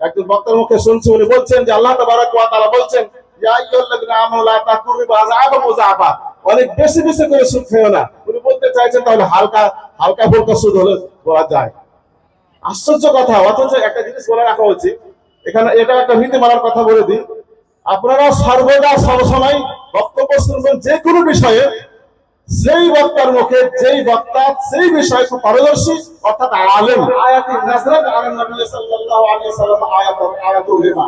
একজন বক্তার মুখে শুনছি, উনি বলছেন যে আল্লাহ তাবারাক ওয়া তাআলা বলছেন ইয়া আইয়ুহাল্লাযীনা আমানু লা তাকুরু রিবা আযআফা মুযাফা, অনেক বেশি বেশি করে সুদ খেও না। উনি বলতে চাইছেন তাহলে হালকা হালকা ফুলকা সুদ হলে বলা যায়। আশ্চর্য কথা। অথচ একটা জিনিস বলে রাখা উচিত এখানে, এটা একটা নীতিমালার কথা বলে দিই, আপনারা সর্বদা সবসময় বক্তব্য শুনবেন যে কোনো বিষয়ে, যেই বক্তার মুখে যেই বক্তা সেই বিষয়ে খুব পারদর্শী অর্থাৎ আলেম, আয়াতি নাযরাত আলা নবী সাল্লাল্লাহু আলাইহি ওয়াসাল্লাম আয়াতুল রিবা,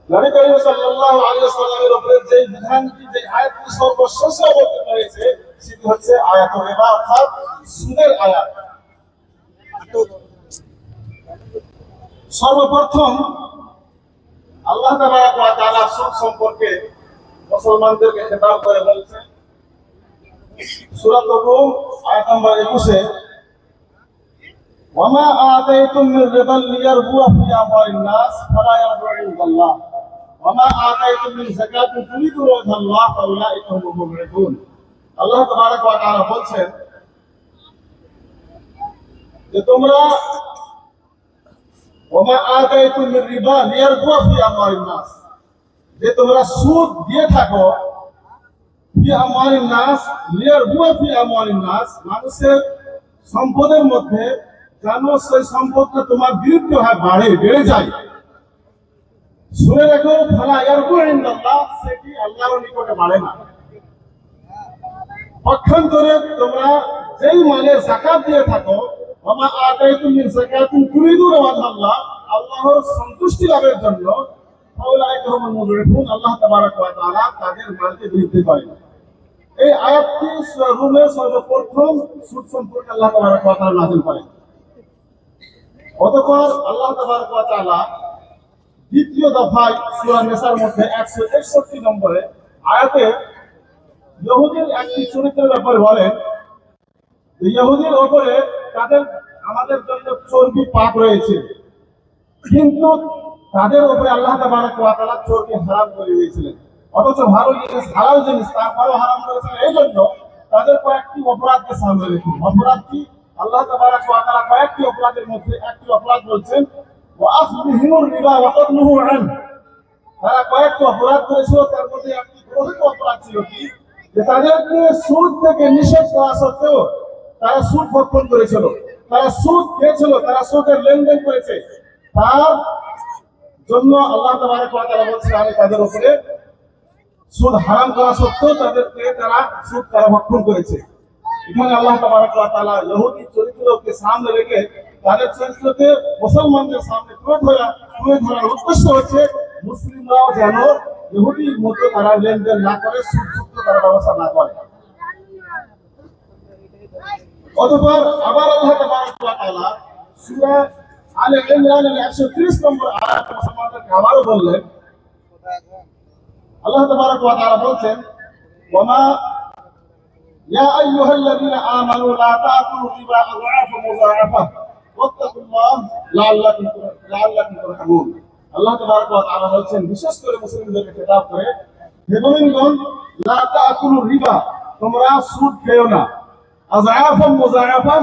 নবী করিম সাল্লাল্লাহু আলাইহি ওয়াসাল্লামের উপরে যে বিধানটি যে আয়াতটি সর্বশেষে অবতীর্ণ হয়েছে সেটি হচ্ছে আয়াতুল রিবা অর্থাৎ সুদের আয়াত। সর্বপ্রথম আল্লাহ তাবারাক ওয়া তাআলা সুদ সম্পর্কে মুসলমানদেরকে খেতাব করে বলেছেন সূরা রুম আয়াত নম্বর 21-এ, ওয়ামা আতাইতুম মির রিবাল লিয়ারবুয়া ফি আমওয়ালিন নাস ফালা ইয়ারবু ইনদাল্লাহ ওয়ামা আতাইতুম মিন যাকাতিন তুরিদু ওয়াজহাল্লাহ ফাউলাইকা হুমুল মুফলিহুন। আল্লাহ তাবারাক ওয়া তাআলা বলেন যে তোমরা ওয়ামা আতাইতুম মির রিবা লিয়ারবুয়া ফি আমওয়ালিন নাস, যে তোমরা সুদ দিয়ে থাকো ফি আমওয়ালিন নাস লিয়ারবুয়া ফি আমওয়ালিন নাস, মানুষের সম্পদের মধ্যে যেন সেই সম্পদটা তোমার বিরুদ্ধে হয়, বেড়ে যায়। শুনে রাখো ফালা ইয়ারবু ইনদাল্লাহ, সেটি আল্লাহর নিকটে বাড়ে না। পক্ষান্তরে তোমরা যেই মালে যাকাত দিয়ে থাকো, ওমা আতাইতুম মিন যাকাতিন তুরিদুনা ওয়াজহাল্লাহ, আল্লাহর সন্তুষ্টি লাভের জন্য, ফাউলাইকা হুমুল মুফলিহুন, আল্লাহ তাবারাক ওয়া তাআলা তাদের মালকে বৃদ্ধি করেন। এই আয়াতটি সূরা রুমের সর্বপ্রথম সুদ সম্পর্কে আল্লাহ তাবারাক ওয়া তাআলা নাযিল করেন। অতঃপর আল্লাহ তাবারাক ওয়া তাআলা দ্বিতীয় দফায় সূরা নিসার মধ্যে 161 নম্বরে আয়াতে ইহুদির একটি চরিত্রের ব্যাপারে বলেন যে ইহুদির উপরে তাদের আমাদের জন্য চর্বি পাক রয়েছে, কিন্তু তাদের উপরে আল্লাহ তাবারাক ওয়া তাআলা চর্বি হারাম করে দিয়েছিলেন। অথচ ভালো জিনিস হালাল জিনিস তারপরেও হারাম করেছেন, এই জন্য তাদের কয়েকটি অপরাধকে সামনে রেখে। অপরাধটি আল্লাহ তাবারাক ওয়া তাআলা কয়েকটি অপরাধের মধ্যে একটি অপরাধ বলছেন ওয়া আখযুহুর রিবা ওয়া কাদনুহু আন, তারা কয়েকটি অপরাধ করেছিল, তার মধ্যে একটি প্রধান অপরাধ ছিল কি, যে তাদেরকে সুদ থেকে নিষেধ করা সত্ত্বেও তারা সুদ ভক্ষণ করেছিল, তারা সুদ খেয়েছিল, তারা সুদের লেনদেন করেছে। তার জন্য আল্লাহ তাবারাক ওয়া তাআলা বলছেন আমি তাদের উপরে সুদ হারাম করা সত্ত্বেও তাদেরকে সুদ ভক্ষণ করেছে। এখানে আল্লাহ তাবারাক ওয়া তাআলা ইহুদি চরিত্রকে সামনে রেখে তাদের চরিত্রকে মুসলমানদের সামনে তুলে ধরার উদ্দেশ্য হচ্ছে মুসলিমরাও যেন ইহুদির মতো তারা লেনদেন না করে, সুদযুক্ত তারা ব্যবস্থা না করে। অতঃপর আবার আল্লাহ তাবারাক ওয়া তাআলা সূরা আলে ইমরানের 130 নম্বর আয়াত মুসলমানদেরকে আবারও বললেন, আল্লাহ তাবারাক ওয়া তাআলা বলেন ওয়ামা ইয়া আইয়ুহাল্লাযীনা আমানু লা তাকুলু রিবা আযআফা মুযাফা ওয়াত্তাকুল্লাহ লাআল্লাকুম তুরহামুন। আল্লাহ তাবারাক ওয়া তাআলা বলেন বিশেষ করে মুসলিমদেরকে খেতাব করে, হে মুমিনগণ, লা তাকুলু রিবা, তোমরা সুদ খেও না, আযআফা মুযাফা,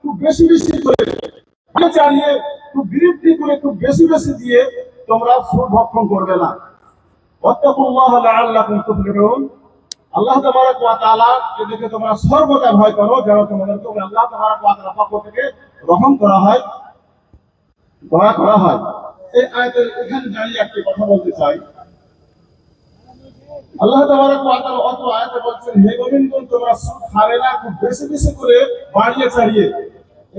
খুব বেশি বেশি করে চালিয়ে, খুব বৃদ্ধি করে, খুব বেশি বেশি দিয়ে তোমরা সুদ ভক্ষণ করবে না। ওয়াত্তাকুল্লাহ লাআল্লাকুম তুফলিহুন, আল্লাহ তাবারাক ওয়া তাআলা এদিকে তোমরা সর্বদা ভয় করো যেন তোমাদেরকে আল্লাহ তাবারাক ওয়া তাআলার পক্ষ থেকে রহম করা হয়, দয়া করা হয়। এই আয়াতের এখানে দাঁড়িয়ে একটি কথা বলতে চাই। আল্লাহ তাবারাক ওয়া তাআলা অত আয়াতে বলছেন হে মুমিনগণ, তোমরা সুদ খাবে না, খুব বেশি বেশি করে বাড়িয়ে ছাড়িয়ে।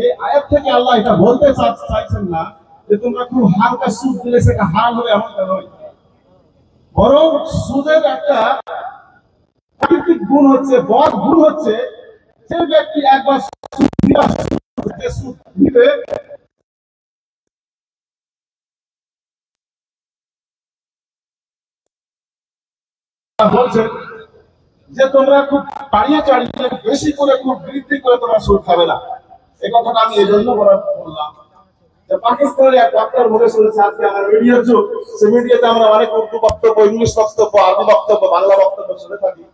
এই আয়াত থেকে আল্লাহ এটা বলতে চাইছেন না যে তোমরা খুব হালকা সুদ দিলে সেটা হারাম হবে, এমনটা নয়। বরং সুদের একটা প্রাকৃতিক গুণ হচ্ছে, বদ গুণ হচ্ছে, যে ব্যক্তি একবার সুদ দিবে বলছেন যে তোমরা খুব বাড়িয়ে চাড়িয়ে বেশি করে খুব বৃদ্ধি করে তোমরা সুদ খাবে না। এই কথাটা আমি এই জন্য বললাম যে পাকিস্তানের এক বক্তার মুখে শুনেছি, আজকে আমার মিডিয়ার যুগ, সে মিডিয়াতে আমরা অনেক উর্দু বক্তব্য, ইংলিশ বক্তব্য, আরবি বক্তব্য, বাংলা বক্তব্য শুনে থাকি।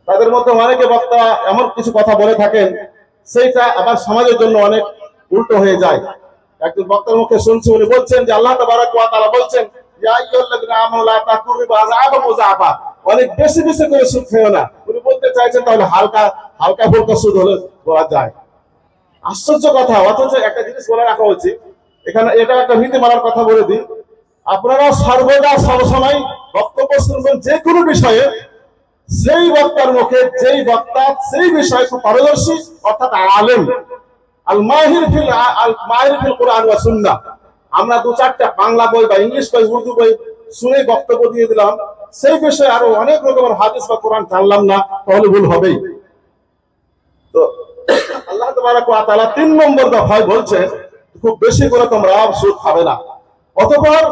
তাদের মধ্যে অনেকে বক্তা এমন কিছু কথা বলে থাকেন সেইটা আবার সমাজের জন্য অনেক উল্টো হয়ে যায়। একজন বক্তার মুখে শুনছি, উনি বলছেন যে আল্লাহ তাবারাক ওয়া তাআলা বলছেন ইয়া আইয়ুহাল্লাযীনা আমানু লা তাকুরু আযআবা মুযাফা, অনেক বেশি বেশি করে সুদ খেও না। উনি বলতে চাইছেন তাহলে হালকা হালকা ফুলকা সুদ হলে বলা যায়। আশ্চর্য কথা। অথচ একটা জিনিস বলে রাখা উচিত এখানে, এটা একটা নীতিমালার কথা বলে দিই, আপনারা সর্বদা সবসময় বক্তব্য শুনবেন যে কোনো বিষয়ে, সেই বক্তার মুখে যেই বক্তা সেই বিষয়ে খুব পারদর্শী, অর্থাৎ আলেম, আল মাহির ফিল কুরআন ওয়া সুন্নাহ। আমরা দু চারটা বাংলা বই বা ইংলিশ বই উর্দু বই শুনে বক্তব্য দিয়ে দিলাম, সেই বিষয়ে আরো অনেক রকমের হাদিস বা কোরআন জানলাম না, তাহলে ভুল হবেই। তো আল্লাহ তাবারাক ওয়া তাআলা 3 নম্বর দফায় বলছেন খুব বেশি করে তোমরা সুদ খাবে না। অতঃপর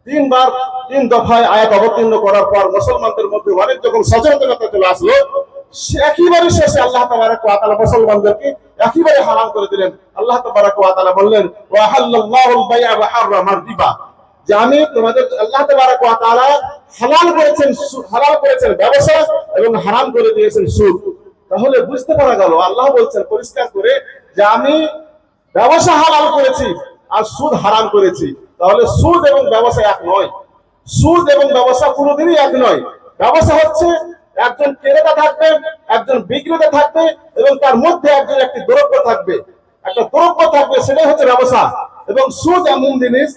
3 দফায় আয়াত অবতীর্ণ করার পর মুসলমানদের মধ্যে অনেক যখন সচেতনতা চলে আসলো, একেবারে শেষে আল্লাহ তাবারাক ওয়া তাআলা মুসলমানদেরকে একেবারে হারাম করে দিলেন। আল্লাহ তাবারাক ওয়া তাআলা বললেন ওয়া হাল্লাল্লাহুল বাই'a ওয়া হাররামার রিবা, যে আমি তোমাদের, আল্লাহ তাবারাক ওয়া তাআলা হালাল করেছেন ব্যবসা এবং হারাম করে দিয়েছেন সুদ। তাহলে বুঝতে পারা গেল আল্লাহ বলছেন পরিষ্কার করে যে আমি ব্যবসা হালাল করেছি আর সুদ হারাম করেছি। তাহলে সুদ এবং ব্যবসা এক নয়, সুদ এবং ব্যবসা কোনোদিনই এক নয়। ব্যবসা হচ্ছে একজন ক্রেতা থাকবে, একজন বিক্রেতা থাকবে এবং তার মধ্যে একটি দ্রব্য থাকবে, সেটাই হচ্ছে ব্যবসা। এবং সুদ এমন জিনিস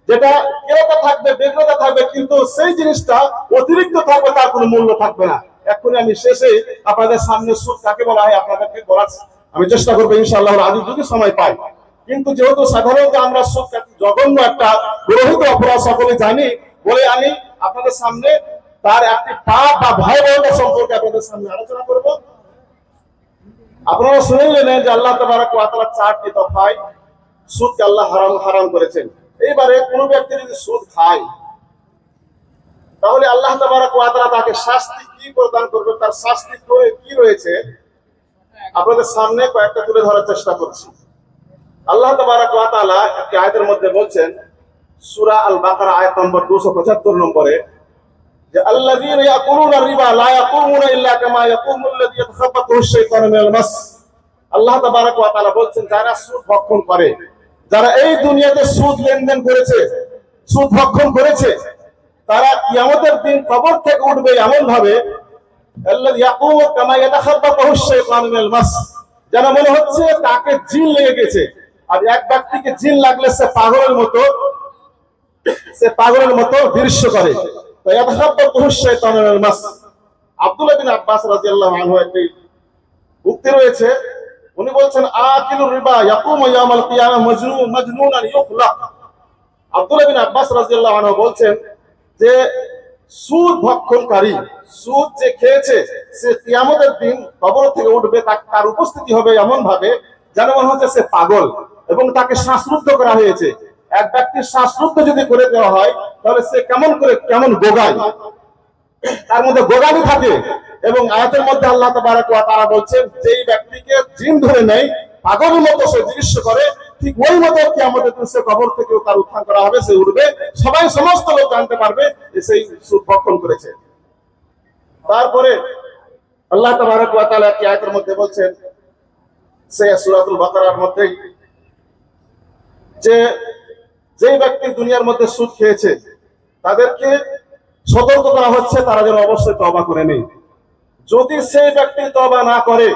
যেটা ক্রেতা থাকবে বিক্রেতা থাকবে, কিন্তু সেই জিনিসটা অতিরিক্ত থাকবে, তার কোনো মূল্য থাকবে না। এখন আমি শেষে আপনাদের সামনে সুদ কাকে বলা হয় আপনাদেরকে বলার আমি চেষ্টা করবো ইনশাআল্লাহ, আজ যদি সময় পাই। কিন্তু যেহেতু সাধারণত আমরা সুদ জঘন্য একটা গর্হিত অপরাধ সকলে জানি বলে আমি আপনাদের সামনে তার একটি পাপ বা ভয়াবহতা সম্পর্কে আপনাদের সামনে আলোচনা করব। আপনারা শুনে নেন যে আল্লাহ তাবারাক ওয়া তাআলা 4টি দফায় সুদকে আল্লাহ হারাম করেছেন। এইবারে কোনো ব্যক্তি যদি সুদ খায় তাহলে আল্লাহ তাবারাক ওয়া তাআলা তাকে শাস্তি কি প্রদান করবে, তার শাস্তি কি রয়েছে আপনাদের সামনে কয়েকটা তুলে ধরার চেষ্টা করছি। আল্লাহ তাবারাক ওয়া তাআলা একটি আয়াতের মধ্যে বলছেন, সূরা আল বাকারা আয়াত নম্বর 275 নম্বরে, যে আল্লাযীনা ইয়াকুলুনা রিবা লা ইয়াকুমুনা ইল্লা কামা ইয়াকুমুল্লাযী ইয়াতাখাব্বাতুহু আশ-শাইতানু মিনাল মাস। আল্লাহ তাবারাক ওয়া তাআলা বলছেন যারা সুদ ভক্ষণ করে, যারা এই দুনিয়াতে সুদ লেনদেন করেছে, সুদ ভক্ষণ করেছে, তারা কিয়ামতের দিন কবর থেকে উঠবে এমন ভাবে আল্লাযী ইয়াকুমু কামা ইয়াতাখাব্বাতুহু আশ-শাইতানু মিনাল মাস, যেন মনে হচ্ছে তাকে জিন লেগে গেছে। আর এক ব্যক্তিকে জিন লাগলে সে পাগলের মতো দৃশ্য করে। আব্দুল্লাহ বিন আব্বাস রাদিয়াল্লাহু আনহু একটি উক্তি রয়েছে, উনি বলছেন আকিলুর রিবা ইয়াকুমু ইয়াউমাল কিয়ামাহ মাজনুনান ইউখলাক। আব্দুল্লাহ বিন আব্বাস রাদিয়াল্লাহু আনহু বলছেন যে সুদ ভক্ষণকারী, সুদ যে খেয়েছে, সে কিয়ামতের দিন কবর থেকে উঠবে, তার উপস্থিতি হবে এমন ভাবে যেন মনে হচ্ছে সে পাগল এবং তাকে শ্বাসরুদ্ধ করা হয়েছে। এক ব্যক্তির শ্বাসরুদ্ধ যদি করে দেওয়া হয় তাহলে সে কেমন গোগায়, তার মধ্যে গোগানি থাকে। এবং আয়াতের মধ্যে আল্লাহ তাবারাক ওয়া তাআলা বলছেন যেই ব্যক্তিকে জিন ধরে নেয়, পাগলের মতো সে দৃশ্য করে, ঠিক ওই মতো কিয়ামতের দিন সে কবর থেকে তার উত্থান করা হবে, সে উঠবে, সমস্ত লোক জানতে পারবে যে সেই সুদ ভক্ষণ করেছে। তারপরে আল্লাহ তাবারাক ওয়া তাআলা এই আয়াতের মধ্যে বলছেন, সে সূরাতুল বাকারার মধ্যে, যে যেই ব্যক্তি দুনিয়ার মধ্যে সুদ খেয়েছে তাদেরকে সতর্ক করা হচ্ছে তারা যেন অবশ্যই তওবা করে নেয়। যদি সেই ব্যক্তি তওবা না করে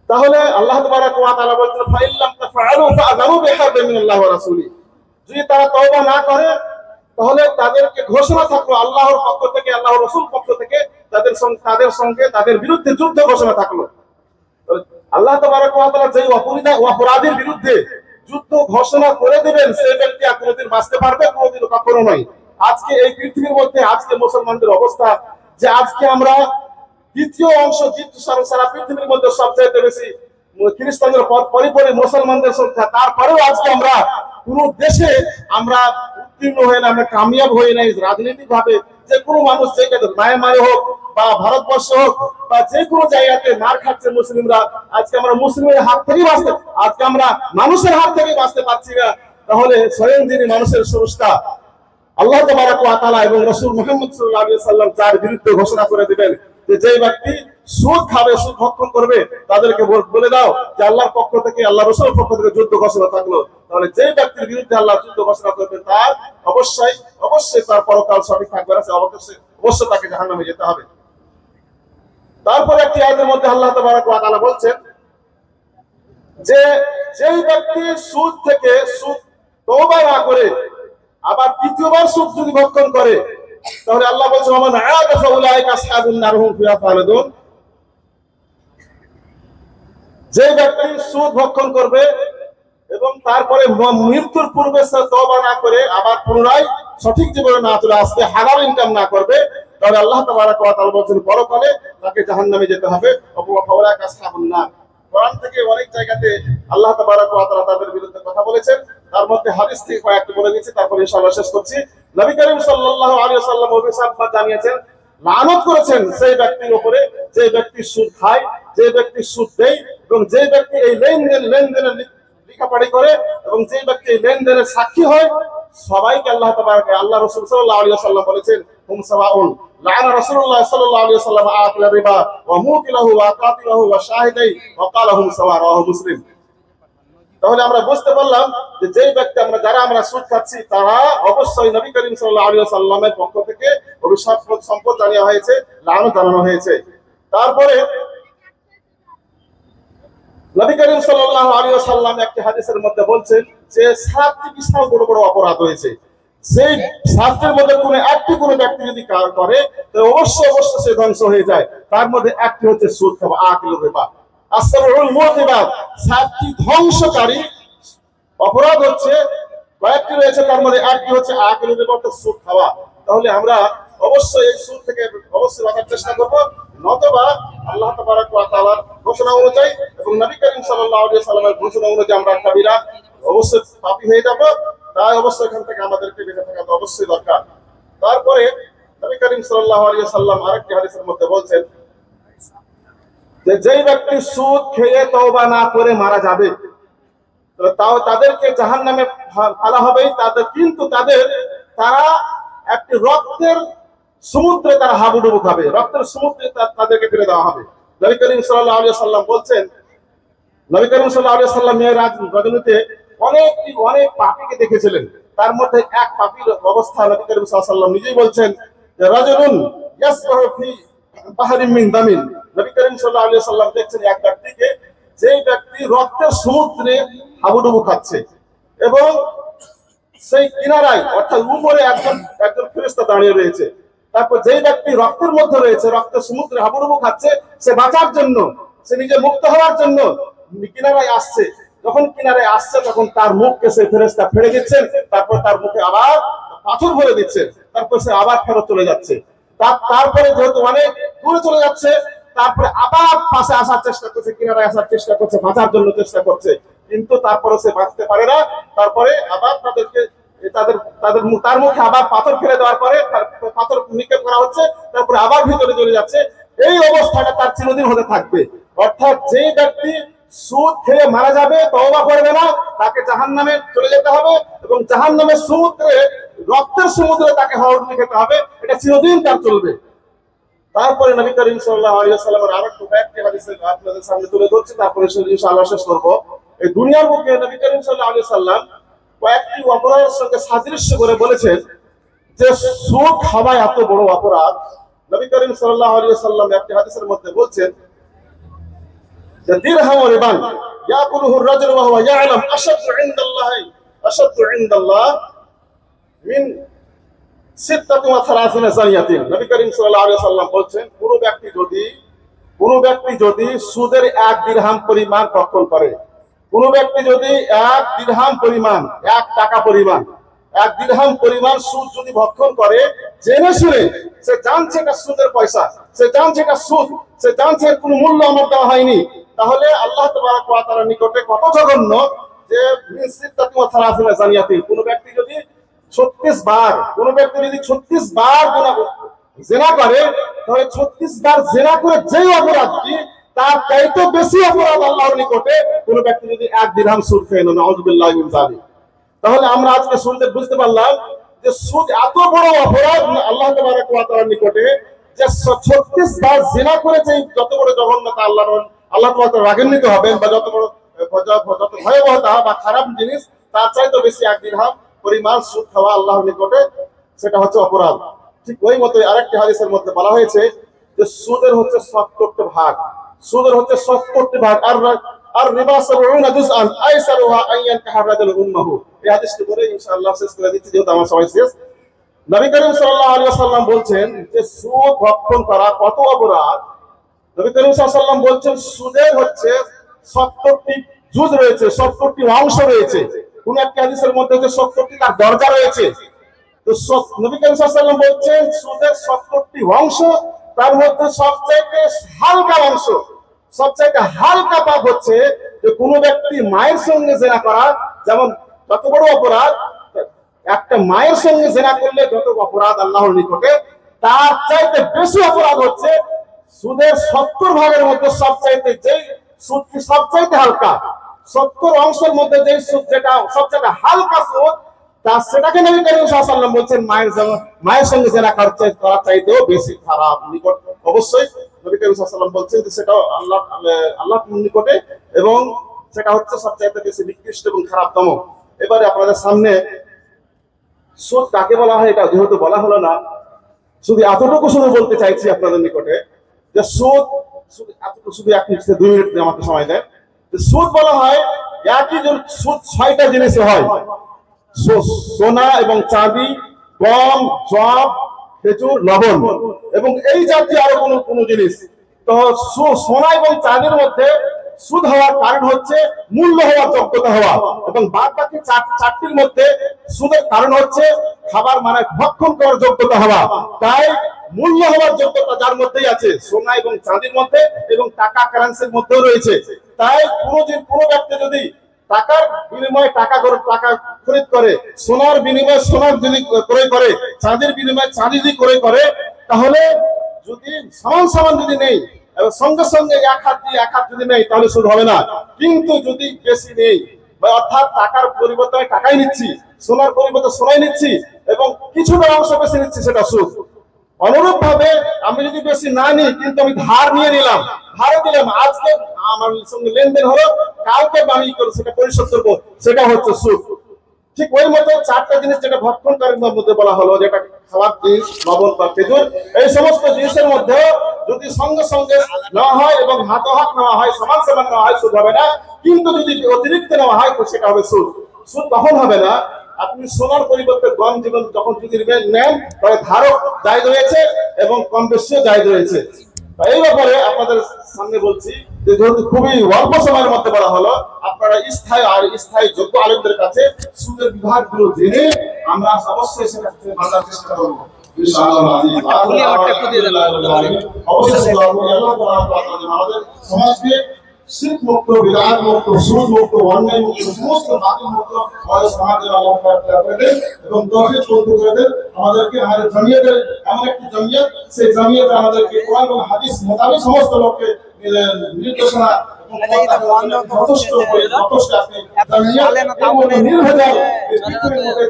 তাহলে আল্লাহ তাবারাক ওয়া তাআলা বলেন ফাইল্লাম তাফআলু ফাআযারু বিহারবিন মিনাল্লাহি ওয়া রাসূলিহি, যদি তারা তওবা না করে তাহলে তাদেরকে ঘোষণা থাকলো আল্লাহর পক্ষ থেকে, আল্লাহর রাসূল পক্ষ থেকে তাদের বিরুদ্ধে যুদ্ধ ঘোষণা থাকলো। আল্লাহ তাবারাক ওয়া তাআলা যেই অপরাধীর বিরুদ্ধে যুদ্ধ ঘোষণা করে দিবেন, সেই ব্যক্তি আর কোনোদিন বাঁচতে পারবে? কোনোদিন, কখনো নয়। আজকে এই পৃথিবীর মধ্যে আজকে মুসলমানদের অবস্থা যে আজকে আমরা দ্বিতীয় অংশ, সারা পৃথিবীর মধ্যে সবচাইতে বেশি খ্রিস্টানদের পরিপরি মুসলমানদের সংখ্যা, তারপরেও আজকে আমরা কোন দেশে আমরা উত্তীর্ণ হয়ে না, আমরা কামিয়াব হয়ে নাই রাজনৈতিক ভাবে। যে কোনো মানুষ জায়গাতে মায়ানমারে হোক বা ভারতবর্ষ হোক বা যে কোনো জায়গাতে মার খাচ্ছে মুসলিমরা। আজকে আমরা মুসলিমের হাত থেকে বাঁচতে, আজকে আমরা মানুষের হাত থেকে বাঁচতে পারছি না। তাহলে স্বয়ং যিনি মানুষের স্রষ্টা আল্লাহ তাবারাক ওয়া তাআলা এবং রাসূল মুহাম্মদ সাল্লাল্লাহু আলাইহি ওয়াসাল্লাম তার বিরুদ্ধে ঘোষণা করে দিবেন যে যেই ব্যক্তি সুদ খাবে, সুদ ভক্ষণ করবে, তাদেরকে বলে দাও যে আল্লাহর পক্ষ থেকে, আল্লাহ রাসূলের পক্ষ থেকে যুদ্ধ ঘোষণা থাকলো। তাহলে যে ব্যক্তির বিরুদ্ধে আল্লাহ যুদ্ধ ঘোষণা করবে তার অবশ্যই অবশ্যই তার পরকাল সঠিক থাকবে না, অবশ্যই তাকে জাহান্নামে যেতে হবে। তারপরে একটি আয়াতের মধ্যে আল্লাহ তাবারক ওয়া তাআলা বলছেন যে যেই ব্যক্তি সুদ থেকে তওবা না করে আবার দ্বিতীয়বার সুদ যদি ভক্ষণ করে, তাহলে আল্লাহ বলছেন ওমান আ'াদা ফাউলাইকা আসহাবুন নার হুম ফিহা খালিদুন। যে ব্যক্তি সুদ ভক্ষণ করবে এবং তারপরে মৃত্যুর পূর্বে সে তওবা না করে আবার পুনরায় সঠিক জীবনে না চলে আসবে, হালাল ইনকাম না করবে, তাহলে আল্লাহ তাবারক ওয়া তাআলা বলেন পরকালে তাকে জাহান্নামে যেতে হবে। ফাউলাইকা আসহাবুন নার। কোরআন থেকে অনেক জায়গাতে আল্লাহ তাবারক ওয়া তাআলা তাদের বিরুদ্ধে কথা বলেছেন, তার মধ্যে হাদিস থেকে কয়েকটি বলে দিয়েছি, তারপরে ইনশাআল্লাহ শেষ করছি। নবী করিম সাল্লাল্লাহু আলাইহি ওয়াসাল্লাম অভিশাপ জানিয়েছেন, লানত করেছেন সেই ব্যক্তির উপরে যে ব্যক্তি সুদ খায়, যে ব্যক্তি সুদ দেয় এবং যে ব্যক্তি এই লেনদেনের লেখাপড়ি করে এবং যে ব্যক্তি এই লেনদেনের সাক্ষী হয়, সবাইকে আল্লাহ তাবারক আল্লাহ রাসূল সাল্লাল্লাহু আলাইহি ওয়াসাল্লাম বলেছেন হুম সাওয়াউন। লাআনা রাসূলুল্লাহ সাল্লাল্লাহু আলাইহি ওয়াসাল্লাম আকিল রিবা ওয়া মুকিলাহু ওয়া কাতিলাহু ওয়া শাহিদাই ওয়া ক্বালা হুম সাওয়া, রাওয়াহু মুসলিম। তাহলে আমরা বুঝতে পারলাম যে যেই ব্যক্তি যারা আমরা সুদ খাচ্ছি তারা অবশ্যই নবী করিম সাল্লাল্লাহু আলাইহি ওয়াসাল্লামের পক্ষ থেকে অভিশাপ সম্পদ জানানো হয়েছে, লানত জানানো হয়েছে। তারপরে নবী করিম সাল্লাল্লাহু আলাইহি ওয়াসাল্লাম একটি হাদিসের মধ্যে বলছেন যে 7টি বিশাল বড় বড় অপরাধ রয়েছে, সেই 7টির মধ্যে কোনো ব্যক্তি যদি করে তাহলে অবশ্যই সে ধ্বংস হয়ে যায়। তার মধ্যে একটি হচ্ছে সুদ খাওয়া, আকিলুর রিবা। আসসাবুল মুতিবাত, 7টি ধ্বংসকারী অপরাধ হচ্ছে কয়েকটি রয়েছে, তার মধ্যে একটি হচ্ছে আকিলুর রিবা, সুদ খাওয়া। তাহলে আমরা অবশ্যই এই সুদ থেকে অবশ্যই বাঁচার চেষ্টা করব, নতুবা আল্লাহ তাবারক ওয়া তাআলার ঘোষণা অনুযায়ী এবং নবী করিম সাল্লাল্লাহু আলাইহি ওয়াসাল্লামের ঘোষণা অনুযায়ী আমরা কাবিরা অবশ্যই পাপী হয়ে যাব। তাই অবশ্যই এখান থেকে আমাদেরকে বেঁচে থাকা তো অবশ্যই দরকার। তারপরে নবী করিম সাল্লাল্লাহু আলাইহি ওয়াসাল্লাম আরেকটি হাদিসের মধ্যে বলছেন যে যেই ব্যক্তি সুদ খেয়ে তওবা না করে মারা যাবে তাও তাদেরকে জাহান্নামে ফেলা হবে, কিন্তু তারা একটি রক্তের সমুদ্রে তারা হাবুডুবু খাবে, রক্তের সমুদ্রে তাদেরকে ফেলে দেওয়া হবে। নবী করিম সাল্লাল্লাহু আলাইহি ওয়াসাল্লাম বলছেন, নবী করিম সাল্লাল্লাহু আলাইহি ওয়াসাল্লাম মিরাজ রজনীতে অনেক পাপীকে দেখেছিলেন, তার মধ্যে এক পাপীর অবস্থা নবী করিম সাল্লাল্লাহু আলাইহি ওয়াসাল্লাম নিজেই বলছেন যে রাজুলুন ইয়াসবাহু ফি বাহরিন মিন দামিন। নবী করিম সাল্লাল্লাহু আলাইহি ওয়াসাল্লাম দেখছেন এক ব্যক্তিকে, যেই ব্যক্তি রক্তের সমুদ্রে হাবুডুবু খাচ্ছে এবং সেই কিনারায় অর্থাৎ উপরে একজন ফেরেশতা দাঁড়িয়ে রয়েছে। তারপর যেই ব্যক্তি রক্তের মধ্যে রয়েছে, রক্তের সমুদ্রে হাবুডুবু খাচ্ছে, সে বাঁচার জন্য, সে নিজে মুক্ত হওয়ার জন্য কিনারায় আসছে। যখন কিনারায় আসছে তখন তার মুখকে সেই ফেরেশতা ফেলে দিচ্ছেন, তারপর তার মুখে আবার পাথর ভরে দিচ্ছেন, তারপর সে আবার ফেরত চলে যাচ্ছে। তারপরে যেহেতু অনেক দূরে চলে যাচ্ছে, তারপরে আবার পাশে আসার চেষ্টা করছে, কিনারায় আসার চেষ্টা করছে, বাঁচার জন্য চেষ্টা করছে, কিন্তু তারপরে সে বাঁচতে পারে না। তারপরে আবার তার মুখে আবার পাথর ফেলে দেওয়ার পরে পাথর নিক্ষেপ করা হচ্ছে, তারপরে আবার ভিতরে চলে যাচ্ছে। এই অবস্থাটা তার চিরদিন হতে থাকবে। অর্থাৎ যে ব্যক্তি সুদ খেয়ে মারা যাবে, তওবা করবে না, তাকে জাহান্নামে চলে যেতে হবে এবং জাহান্নামের সমুদ্রে, রক্তের সমুদ্রে তাকে হাওড় খেতে হবে, এটা চিরদিন তার চলবে। তারপরে নবী করিম সাল্লাল্লাহু আলাইহি ওয়াসাল্লামের আরেকটি কয়েকটি হাদিস আপনাদের সামনে তুলে ধরছি, তারপরে ইনশাআল্লাহ শেষ করব। এই দুনিয়ার বুকে নবী করিম সাল্লাল্লাহু আলাইহি ওয়াসাল্লাম কয়েকটি অপরাধের সঙ্গে সাদৃশ্য করে বলেছেন যে সুদ খাওয়া এত বড় অপরাধ। নবী করিম সাল্লাল্লাহু আলাইহি ওয়াসাল্লাম একটি হাদিসের মধ্যে বলছেন যে দিরহাম রিবান ইয়াকুলুহু আর-রাজুলু ওয়া হুয়া ইয়ালাম আশাদ্দু ইনদাল্লাহ মিন 36 জানিয়াতিন। নবী করিম সাল্লাল্লাহু আলাইহি ওয়াসাল্লাম বলছেন, পুরো ব্যক্তি যদি সুদের 1 দিরহাম পরিমাণ ভক্ষণ করে, কোন ব্যক্তি যদি 1 দিরহাম পরিমাণ, 1 টাকা পরিমাণ, 1 দিরহাম পরিমাণ সুদ যদি ভক্ষণ করে, জেনে শুনে, সে জানছে এটা সুদের পয়সা, সে জানছে এটা সুদ, সে জানছে কোনো মূল্য আমার দেওয়া হয়নি, তাহলে আল্লাহ তাবারক ওয়া তাআলার নিকটে কত জঘন্য যে কোন ব্যক্তি যদি 36 বার জিনা করে, তাহলে 36 বার জিনা করে যে অপরাধটি, তার চাইতে বেশি অপরাধ আল্লাহর নিকটে কোন ব্যক্তি যদি 1 দিরহাম সুদ খেয়ে নেয়। নাউযুবিল্লাহি মিন যালিক। তাহলে আমরা আজকে শুনতে বুঝতে পারলাম যে সুদ এত বড় অপরাধ আল্লাহ তাবারক ওয়া তাআলার নিকটে, যে 36 বার জিনা করেছে, যত বড় জঘন্যতা আল্লাহ তোমাকে রাগান্বিত হবেন, বা যত বড় যত ভয়াবহতা বা খারাপ জিনিস তার চাইতে বেশি 1 দিরহাম পরিমাণ সুদ খাওয়া আল্লাহর নিকটে সেটা হচ্ছে অপরাধ। ঠিক ওই মতোই আরেকটি হাদিসের মধ্যে বলা হয়েছে যে সুদের হচ্ছে 70টি ভাগ, সুদের হচ্ছে 70টি ভাগ। আর রিবা 70 জুজআন আইসারুহা আইয়ান কাহারাদুল উম্মাহু। এই হাদিসটি পড়ে ইনশাআল্লাহ শেষ করে দিচ্ছি, যেহেতু আমার সময় শেষ। নবী করিম সাল্লাল্লাহু আলাইহি ওয়াসাল্লাম বলছেন যে সুদ ভক্ষণ করা কত অপরাধ। নবী করিম সাল্লাল্লাহু আলাইহি ওয়াসাল্লাম বলছেন সুদের হচ্ছে 70টি জুজ রয়েছে, 70টি অংশ রয়েছে। কোন একটা হাদিসের মধ্যে হচ্ছে 70টি তার দরজা রয়েছে। তো নবী করিম সাল্লাল্লাহু আলাইহি ওয়াসাল্লাম বলছেন সুদের 70টি অংশ, তার মধ্যে সবচেয়ে হালকা অংশ, সবচেয়ে হালকা পাপ হচ্ছে যে কোনো ব্যক্তি মায়ের সঙ্গে জিনা করা, যেমন যত বড় অপরাধ, একটা মায়ের সঙ্গে জিনা করলে যত অপরাধ আল্লাহর নিকটে, তার চাইতে বেশি অপরাধ হচ্ছে সুদের 70 ভাগের মধ্যে সবচাইতে যেই সুদটি সবচাইতে হালকা, 70 অংশের মধ্যে যেই সুদ যেটা সবচেয়ে হালকা সুদ, তা সেটাকে নবী করিম সাল্লাল্লাহু আলাইহি ওয়াসাল্লাম বলছেন মায়ের সঙ্গে জিনা করা চাইতেও বেশি খারাপ নিকট। অবশ্যই নবী করিম সাল্লাল্লাহু আলাইহি ওয়াসাল্লাম বলছেন যে সেটাও আল্লাহর নিকটে, এবং সেটা হচ্ছে সবচাইতে বেশি নিকৃষ্ট এবং খারাপতম। এবারে আপনাদের সামনে সুদ কাকে বলা হয় এটা যেহেতু বলা হলো না, শুধু এতটুকু বলতে চাইছি আপনাদের নিকটে যে সুদ শুধু 1 মিনিট 2 মিনিট আমাকে সময় দেন। সুদ বলা হয় একই সুদ 6টা জিনিসে হয়, সোনা এবং চাঁদি, গম, জব, খেজুর, লবণ এবং এই জাতীয় আরো কোনো জিনিস। তো সোনা এবং চাঁদির মধ্যে সুদ হওয়ার কারণ হচ্ছে মূল্য হওয়ার যোগ্যতা হওয়া, এবং বাদ বাকি 4টির মধ্যে সুদের কারণ হচ্ছে খাবার মানে ভক্ষণ করার যোগ্যতা হওয়া। তাই মূল্য হওয়ার যোগ্যতা যার মধ্যেই আছে, সোনা এবং চাঁদির মধ্যে এবং টাকা কারেন্সির মধ্যেও রয়েছে। তাই কোনো ব্যক্তি যদি টাকার বিনিময়ে টাকা খরিদ করে, সোনার বিনিময়ে সোনার যদি ক্রয় করে, চাঁদির বিনিময়ে চাঁদি যদি ক্রয় করে, তাহলে যদি সমান যদি নেই এবং সঙ্গে সঙ্গে 1 হাত দিয়ে 1 হাত যদি নেই, তাহলে সুদ হবে না। কিন্তু যদি বেশি নেই, অর্থাৎ টাকার পরিবর্তে টাকাই নিচ্ছি, সোনার পরিবর্তে সোনাই নিচ্ছি এবং কিছুটা অংশ বেশি নিচ্ছি, সেটা সুদ। অনুরূপ ভাবে আমি যদি বেশি না নিই, কিন্তু আমি ধার নিয়ে নিলাম, ধারে দিলাম, আজকে আমার সঙ্গে লেনদেন হলো, কালকে আমি সেটা পরিশোধ করবো, সেটা হচ্ছে সুদ। ঠিক ওই মতো 4টা জিনিস যেটা ভক্ষণকারীর মধ্যে বলা হলো, যেটা খাবার জিনিস, লবণ বা খেজুর, এই সমস্ত জিনিসের মধ্যে যদি সঙ্গে সঙ্গে নেওয়া হয় এবং হাত নেওয়া হয়, সমান নেওয়া হয়, সুদ হবে না। কিন্তু যদি অতিরিক্ত নেওয়া হয়, তো সেটা হবে সুদ। সুদ তখন হবে না আপনি সোনার পরিবর্তে গম জীবন যখন যদি নেন, তাহলে ধারক জায়েজ রয়েছে এবং কম বেশিও জায়েজ রয়েছে। এই ব্যাপারে আপনাদের সামনে বলছি যে যেহেতু খুবই অল্প সময়ের মধ্যে বলা হলো, আপনারা স্থায়ী যোগ্য আলেমদের কাছে সুদের বিভাগগুলো জেনে আমরা অবশ্যই সেটা বাঁচার চেষ্টা করবো। আমাদের সমাজকে শিরক মুক্ত, বিদআত মুক্ত, সুদ মুক্ত, অন্যায় মুক্ত, সমস্ত বাতিল মুক্ত সমাজের আল্লাহ করে দেন এবং তৌফিক বন্ধু করে দেন আমাদেরকে। আমাদের জমিয়তের এমন একটি জমিয়ত, সেই জমিয়তে আমাদেরকে কোরআন এবং হাদিস মোতাবেক সমস্ত লোককে নির্দেশনা যথেষ্ট আপনি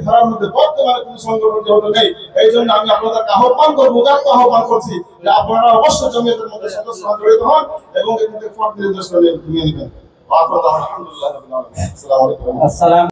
ধারার মধ্যে বর্তমানে কোন সংগঠন যেহেতু নেই, এই জন্য আমি আপনাদেরকে আহ্বান করবো, আহ্বান করছি যে আপনারা অবশ্যই জমিয়তের মধ্যে সদস্য জড়িত হন এবং এখান থেকে নির্দেশনা নিয়ে নেবেন। আলহামদুলিল্লাহ। আসসালামু আলাইকুম।